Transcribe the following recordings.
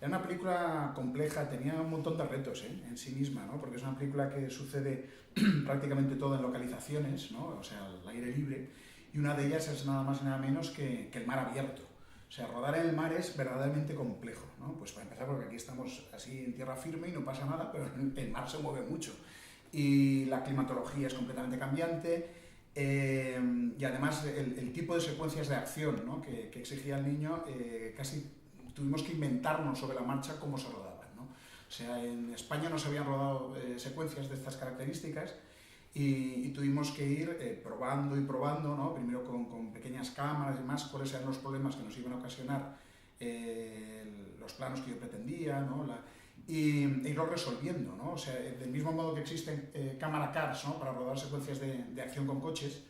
Era una película compleja, tenía un montón de retos en sí misma, ¿no? Porque es una película que sucede prácticamente todo en localizaciones, ¿no? O sea, al aire libre, y una de ellas es nada más y nada menos que el mar abierto. O sea, rodar en el mar es verdaderamente complejo, ¿no? Pues para empezar, porque aquí estamos así en tierra firme y no pasa nada, pero el mar se mueve mucho. Y la climatología es completamente cambiante, y además el tipo de secuencias de acción, ¿no? que exigía el niño, casi tuvimos que inventarnos sobre la marcha cómo se rodaban, ¿no? O sea, en España no se habían rodado secuencias de estas características y tuvimos que ir probando y probando, ¿no? Primero con pequeñas cámaras y demás, cuáles eran los problemas que nos iban a ocasionar los planos que yo pretendía, ¿no? E irlo resolviendo, ¿no? O sea, del mismo modo que existen cámara cars, ¿no? Para rodar secuencias de acción con coches,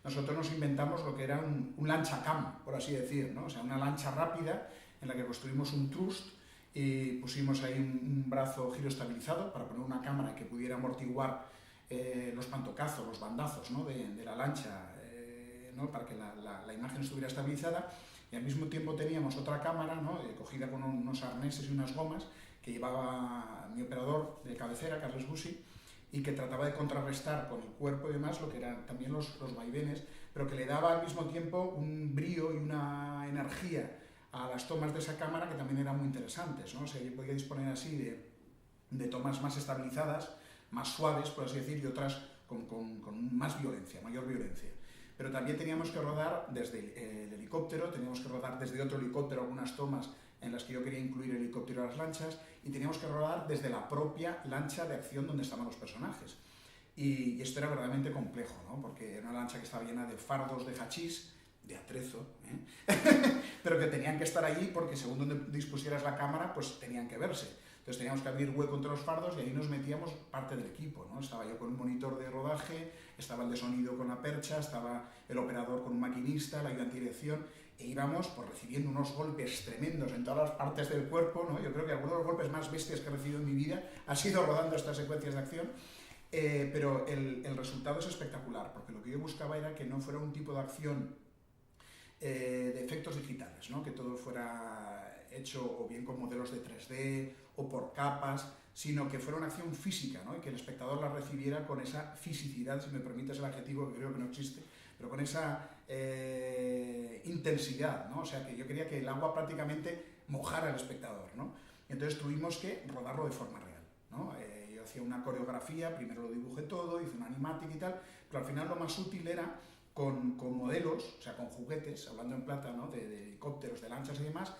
nosotros nos inventamos lo que era un lancha cam, por así decir, ¿no? O sea, una lancha rápida en la que construimos un trust y pusimos ahí un brazo giroestabilizado para poner una cámara que pudiera amortiguar los pantocazos, los bandazos, ¿no? de la lancha, ¿no? Para que la imagen estuviera estabilizada, y al mismo tiempo teníamos otra cámara, ¿no? Cogida con unos arneses y unas gomas que llevaba mi operador de cabecera, Carles Bussi, y que trataba de contrarrestar con el cuerpo y demás lo que eran también los vaivenes, pero que le daba al mismo tiempo un brío y una energía a las tomas de esa cámara que también eran muy interesantes, ¿no? O sea, yo podía disponer así de tomas más estabilizadas, más suaves, por así decir, y otras con más violencia, mayor violencia. Pero también teníamos que rodar desde el helicóptero, teníamos que rodar desde otro helicóptero algunas tomas en las que yo quería incluir el helicóptero a las lanchas, y teníamos que rodar desde la propia lancha de acción donde estaban los personajes. Y esto era verdaderamente complejo, ¿no? Porque era una lancha que estaba llena de fardos de hachís, de atrezo, pero que tenían que estar allí porque según donde dispusieras la cámara, pues tenían que verse. Entonces teníamos que abrir hueco entre los fardos y ahí nos metíamos parte del equipo, ¿no? Estaba yo con un monitor de rodaje, estaba el de sonido con la percha, estaba el operador con un maquinista, el ayudante de dirección, e íbamos pues, recibiendo unos golpes tremendos en todas las partes del cuerpo, ¿no? Yo creo que algunos de los golpes más bestias que he recibido en mi vida ha sido rodando estas secuencias de acción, pero el resultado es espectacular, porque lo que yo buscaba era que no fuera un tipo de acción de efectos digitales, ¿no? Que todo fuera hecho o bien con modelos de 3D o por capas, sino que fuera una acción física, ¿no? Y que el espectador la recibiera con esa fisicidad, si me permites el adjetivo, que creo que no existe, pero con esa intensidad, ¿no? O sea, que yo quería que el agua prácticamente mojara al espectador, ¿no? Entonces tuvimos que rodarlo de forma real, ¿no? Yo hacía una coreografía, primero lo dibujé todo, hice un animatic y tal, pero al final lo más útil era con modelos, o sea, con juguetes, hablando en plata, ¿no? de helicópteros, de lanchas y demás.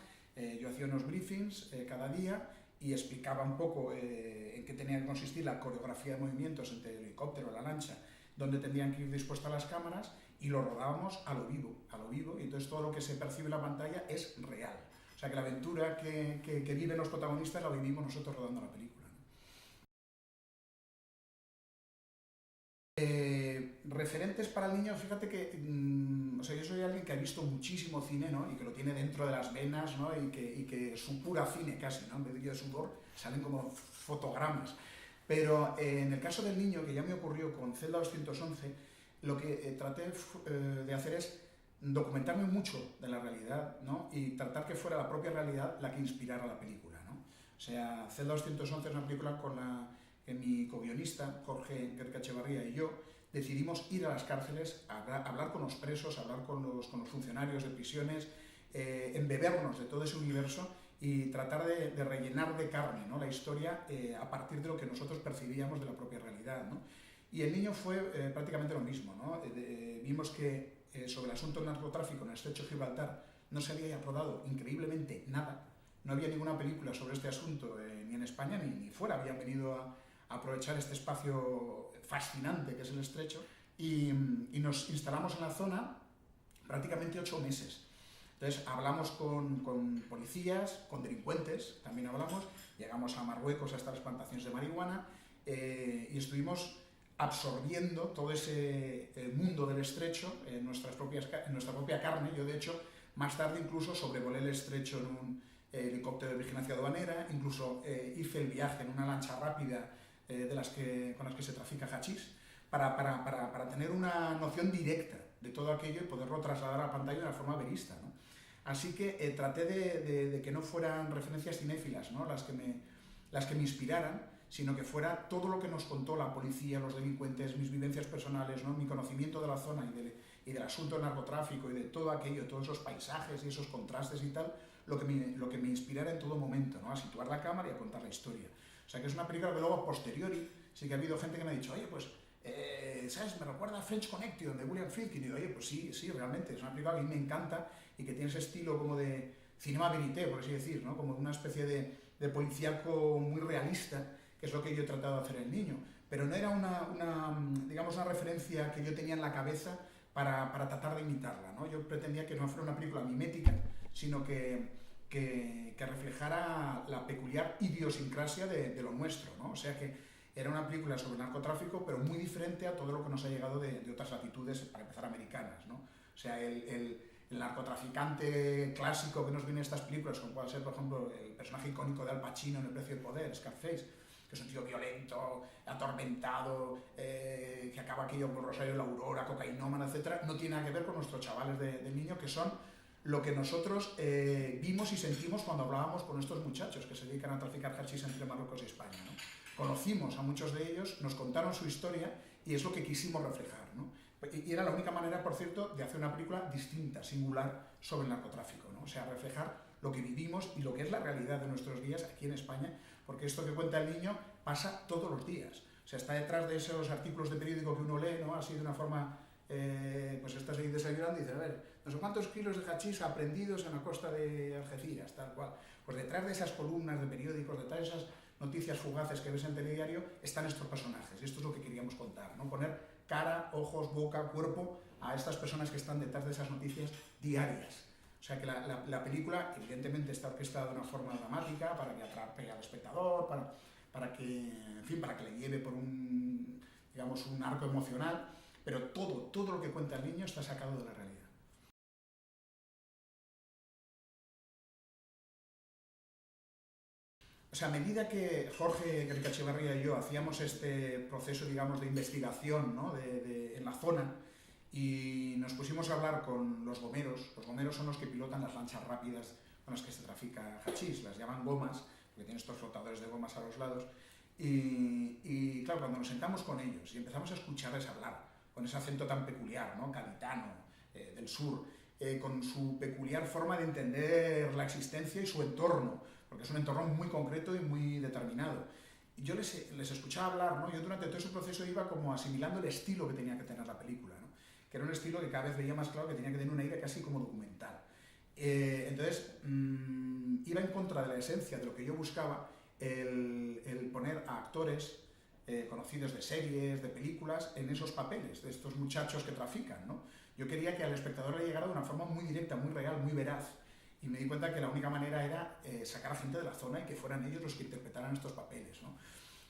Yo hacía unos briefings cada día y explicaba un poco en qué tenía que consistir la coreografía de movimientos entre el helicóptero y la lancha, dónde tendrían que ir dispuestas las cámaras, y lo rodábamos a lo vivo, y entonces todo lo que se percibe en la pantalla es real. O sea, que la aventura que viven los protagonistas la vivimos nosotros rodando la película, ¿no? Referentes para el niño, fíjate que o sea, yo soy alguien que ha visto muchísimo cine, ¿no? Y que lo tiene dentro de las venas, ¿no? Y que supura cine casi, ¿no? En vez de sudor, salen como fotogramas. Pero en el caso del niño, que ya me ocurrió con Celda 211, lo que traté de hacer es documentarme mucho de la realidad, ¿no? Y tratar que fuera la propia realidad la que inspirara la película, ¿no? O sea, Celda 211 es una película con la que mi co-guionista, Jorge Gerca Echevarría, y yo decidimos ir a las cárceles a hablar con los presos, a hablar con los funcionarios de prisiones, embebernos de todo ese universo y tratar de rellenar de carne, ¿no? La historia a partir de lo que nosotros percibíamos de la propia realidad, ¿no? Y el niño fue prácticamente lo mismo, ¿no? Vimos que sobre el asunto del narcotráfico en el estrecho de Gibraltar no se había rodado increíblemente nada. No había ninguna película sobre este asunto ni en España ni fuera. Habían venido a aprovechar este espacio fascinante que es el estrecho, y nos instalamos en la zona prácticamente 8 meses. Entonces hablamos con policías, con delincuentes, también hablamos, llegamos a Marruecos, hasta las plantaciones de marihuana, y estuvimos absorbiendo todo ese mundo del estrecho en nuestra propia carne. Yo, de hecho, más tarde incluso sobrevolé el estrecho en un helicóptero de vigilancia aduanera, incluso hice el viaje en una lancha rápida con las que se trafica hachís, para tener una noción directa de todo aquello y poderlo trasladar a la pantalla de una forma verista, ¿no? Así que traté de que no fueran referencias cinéfilas, ¿no? las que me inspiraran, sino que fuera todo lo que nos contó la policía, los delincuentes, mis vivencias personales, ¿no? Mi conocimiento de la zona y del asunto del narcotráfico y de todo aquello, todos esos paisajes y esos contrastes y tal, lo que me inspirara en todo momento, ¿no? A situar la cámara y a contar la historia. O sea que es una película que luego, a posteriori, sí que ha habido gente que me ha dicho, oye, pues, ¿sabes? Me recuerda a French Connection de William Friedkin. Y digo, oye, pues sí, realmente, es una película que a mí me encanta y que tiene ese estilo como de cinema verité, por así decir, ¿no? Como una especie de policíaco muy realista, que es lo que yo he tratado de hacer en El Niño. Pero no era digamos, una referencia que yo tenía en la cabeza para tratar de imitarla, ¿no? Yo pretendía que no fuera una película mimética, sino que reflejara la peculiar idiosincrasia de lo nuestro, ¿no? O sea que era una película sobre narcotráfico, pero muy diferente a todo lo que nos ha llegado de otras latitudes, para empezar, americanas, ¿no? O sea, el narcotraficante clásico que nos viene en estas películas, como puede ser, por ejemplo, el personaje icónico de Al Pacino en El precio del poder, Scarface, que es un tío violento, atormentado, que acaba aquello con Rosario de la Aurora, cocainómano, etc., no tiene nada que ver con nuestros chavales de niño, que son lo que nosotros vimos y sentimos cuando hablábamos con estos muchachos que se dedican a traficar hachís entre Marruecos y España, ¿no? Conocimos a muchos de ellos, nos contaron su historia y es lo que quisimos reflejar, ¿no? Y era la única manera, por cierto, de hacer una película distinta, singular, sobre el narcotráfico, ¿no? O sea, reflejar lo que vivimos y lo que es la realidad de nuestros días aquí en España, porque esto que cuenta El Niño pasa todos los días. O sea, está detrás de esos artículos de periódico que uno lee, ¿no? Así de una forma, pues estás ahí desayunando y dices, a ver, no sé cuántos kilos de hachís aprendidos en la costa de Algeciras, tal cual. Pues detrás de esas columnas de periódicos, detrás de esas noticias fugaces que ves en telediario, están estos personajes. Y esto es lo que queríamos contar, ¿no? Poner cara, ojos, boca, cuerpo a estas personas que están detrás de esas noticias diarias. O sea que la película, evidentemente, está orquestada de una forma dramática para que atrape al espectador, para que, en fin, para que le lleve por digamos, un arco emocional, pero todo lo que cuenta el niño está sacado de la realidad. O sea, a medida que Jorge Caricachivarría y yo hacíamos este proceso, digamos, de investigación, ¿no? En la zona, y nos pusimos a hablar con los gomeros son los que pilotan las lanchas rápidas con las que se trafica hachís, las llaman gomas, porque tienen estos flotadores de gomas a los lados, y claro, cuando nos sentamos con ellos y empezamos a escucharles hablar, con ese acento tan peculiar, ¿no? Gaditano, del sur, con su peculiar forma de entender la existencia y su entorno, porque es un entorno muy concreto y muy determinado. Y yo les escuchaba hablar, ¿no? Yo durante todo ese proceso iba como asimilando el estilo que tenía que tener la película, ¿no? Que era un estilo que cada vez veía más claro que tenía que tener un aire casi como documental. Entonces, iba en contra de la esencia de lo que yo buscaba, el poner a actores conocidos de series, de películas, en esos papeles, de estos muchachos que trafican, ¿no? Yo quería que al espectador le llegara de una forma muy directa, muy real, muy veraz, y me di cuenta que la única manera era sacar a gente de la zona y que fueran ellos los que interpretaran estos papeles, ¿no?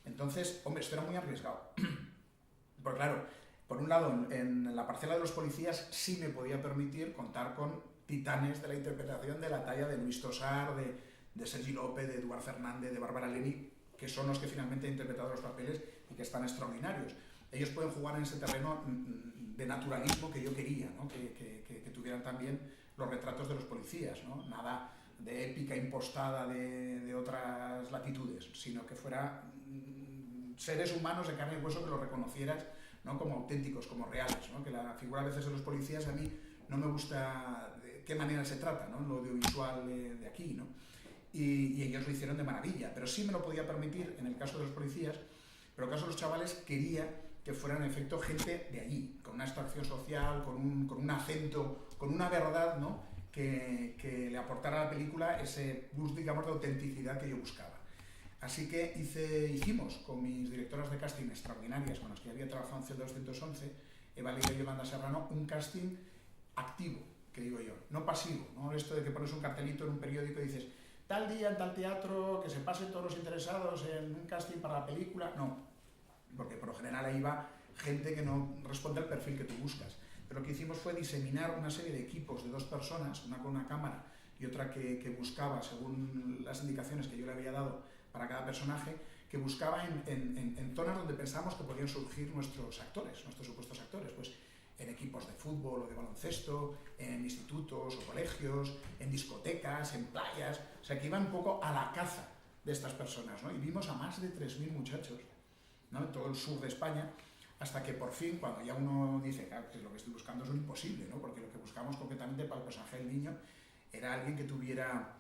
Entonces, hombre, esto era muy arriesgado, porque claro, por un lado, en la parcela de los policías sí me podía permitir contar con titanes de la interpretación de la talla de Luis Tosar, de Sergi López, de Eduard Fernández, de Bárbara Leni, que son los que finalmente han interpretado los papeles y que están extraordinarios. Ellos pueden jugar en ese terreno de naturalismo que yo quería, ¿no? que tuvieran también los retratos de los policías, ¿no? Nada de épica impostada de otras latitudes, sino que fuera seres humanos de carne y hueso que los reconocieras, ¿no? Como auténticos, como reales, ¿no? Que la figura a veces de los policías a mí no me gusta de qué manera se trata, ¿no? En lo audiovisual de aquí, ¿no? Y ellos lo hicieron de maravilla, pero sí me lo podía permitir en el caso de los policías, pero en el caso de los chavales quería que fueran en efecto gente de allí, con una extracción social, con un acento, con una verdad, ¿no? que le aportara a la película ese plus, digamos, de autenticidad que yo buscaba. Así que hicimos con mis directoras de casting extraordinarias, con las que había trabajado en C211, Eva Liga y Yolanda Serrano, un casting activo, que digo yo, no pasivo, no esto de que pones un cartelito en un periódico y dices tal día en tal teatro, que se pasen todos los interesados en un casting para la película, no, porque por lo general ahí va gente que no responde al perfil que tú buscas. Pero lo que hicimos fue diseminar una serie de equipos de 2 personas, una con una cámara y otra que buscaba, según las indicaciones que yo le había dado para cada personaje, que buscaba en zonas donde pensábamos que podían surgir nuestros actores, nuestros supuestos actores. Pues en equipos de fútbol o de baloncesto, en institutos o colegios, en discotecas, en playas, o sea, que iban un poco a la caza de estas personas, ¿no? Y vimos a más de 3.000 muchachos, ¿no? En todo el sur de España, hasta que por fin, cuando ya uno dice, claro, que lo que estoy buscando es un imposible, ¿no? Porque lo que buscamos concretamente para el personaje del niño era alguien que tuviera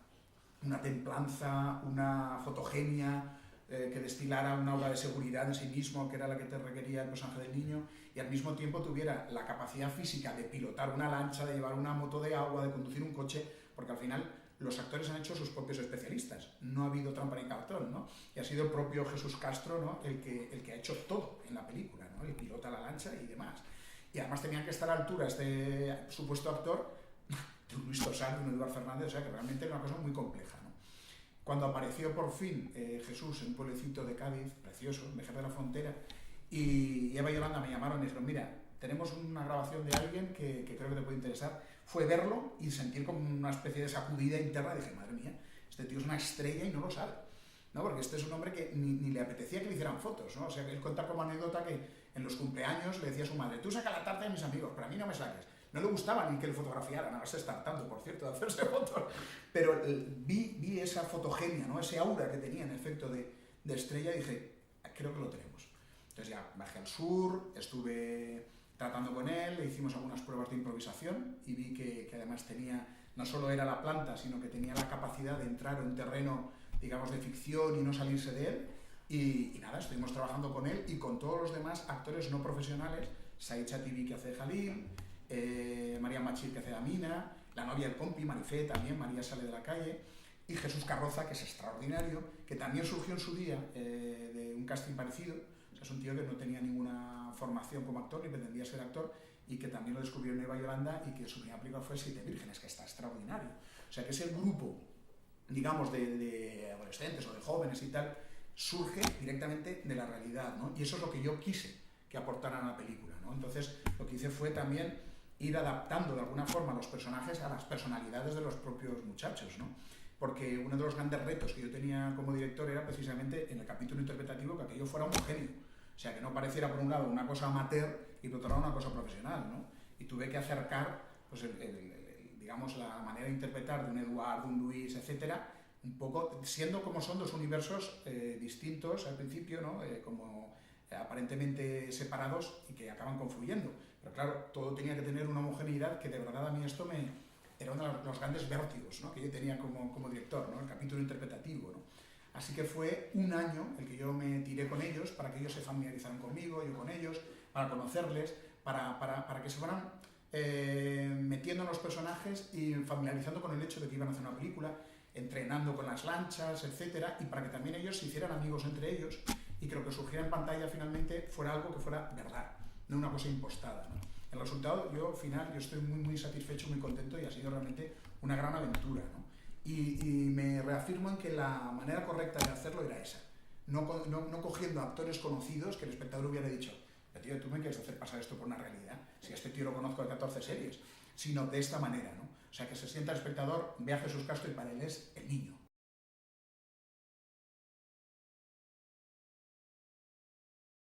una templanza, una fotogenia, que destilara una aura de seguridad en sí mismo, que era la que te requería el personaje del niño, y al mismo tiempo tuviera la capacidad física de pilotar una lancha, de llevar una moto de agua, de conducir un coche, porque al final los actores han hecho sus propios especialistas, no ha habido trampa ni cartón, ¿no? Y ha sido el propio Jesús Castro, ¿no? el que ha hecho todo en la película, ¿no? El pilota la lancha y demás. Y además tenían que estar a la altura este supuesto actor de un Luis Tosar, de un Eduard Fernández, o sea que realmente era una cosa muy compleja, ¿no? Cuando apareció por fin Jesús en un pueblecito de Cádiz, precioso, en Vejer de la Frontera, y Eva y Yolanda me llamaron y me dijeron, mira, tenemos una grabación de alguien que creo que te puede interesar. Fue verlo y sentir como una especie de sacudida interna, y dije, madre mía, este tío es una estrella y no lo sabe, ¿no? Porque este es un hombre que ni le apetecía que le hicieran fotos, ¿no? O sea, que él cuenta como anécdota que en los cumpleaños le decía a su madre, tú saca la tarta de mis amigos, pero a mí no me saques. No le gustaba ni que le fotografiaran, a veces estar tanto, por cierto, de hacerse fotos, pero vi esa fotogenia, ¿no? Ese aura que tenía en efecto de estrella, y dije, creo que lo tenemos. Entonces ya bajé al sur, estuve tratando con él, le hicimos algunas pruebas de improvisación y vi que además tenía, no solo era la planta, sino que tenía la capacidad de entrar en un terreno, digamos, de ficción y no salirse de él. Y nada, estuvimos trabajando con él y con todos los demás actores no profesionales, Said Chatibi, que hace de Jalil, María Machir, que hace de Amina, la novia del compi, Marifé, también, María sale de la calle, y Jesús Carroza, que es extraordinario, que también surgió en su día de un casting parecido. O sea, es un tío que no tenía ninguna formación como actor, ni pretendía ser actor, y que también lo descubrió en Eva y Yolanda, y que su primera película fue Siete Vírgenes, que está extraordinario. O sea, que ese grupo, digamos, de adolescentes o de jóvenes y tal, surge directamente de la realidad, ¿no? Y eso es lo que yo quise que aportaran a la película, ¿no? Entonces, lo que hice fue también ir adaptando de alguna forma los personajes a las personalidades de los propios muchachos, ¿no? Porque uno de los grandes retos que yo tenía como director era precisamente en el capítulo interpretativo que aquello fuera homogéneo, o sea, que no pareciera por un lado una cosa amateur y por otro lado una cosa profesional, ¿no? Y tuve que acercar, pues, digamos, la manera de interpretar de un Eduard, de un Luis, etcétera, un poco siendo como son dos universos distintos al principio, ¿no? Como aparentemente separados y que acaban confluyendo. Pero claro, todo tenía que tener una homogeneidad que de verdad a mí esto era uno de los grandes vértigos, ¿no? Que yo tenía como director, ¿no? El capítulo interpretativo, ¿no? Así que fue un año el que yo me tiré con ellos para que ellos se familiarizaran conmigo, yo con ellos, para conocerles, para que se fueran metiendo en los personajes y familiarizando con el hecho de que iban a hacer una película, entrenando con las lanchas, etcétera, y para que también ellos se hicieran amigos entre ellos y que lo que surgiera en pantalla finalmente fuera algo que fuera verdad, no una cosa impostada, ¿no? El resultado, yo estoy muy satisfecho, muy contento, y ha sido realmente una gran aventura, ¿no? Y me reafirmo en que la manera correcta de hacerlo era esa, no cogiendo actores conocidos que el espectador hubiera dicho, tío, tú me quieres hacer pasar esto por una realidad, si a este tío lo conozco de 14 series, sino de esta manera, ¿no? O sea, que se sienta el espectador, ve a Jesús Castro y para él es el niño.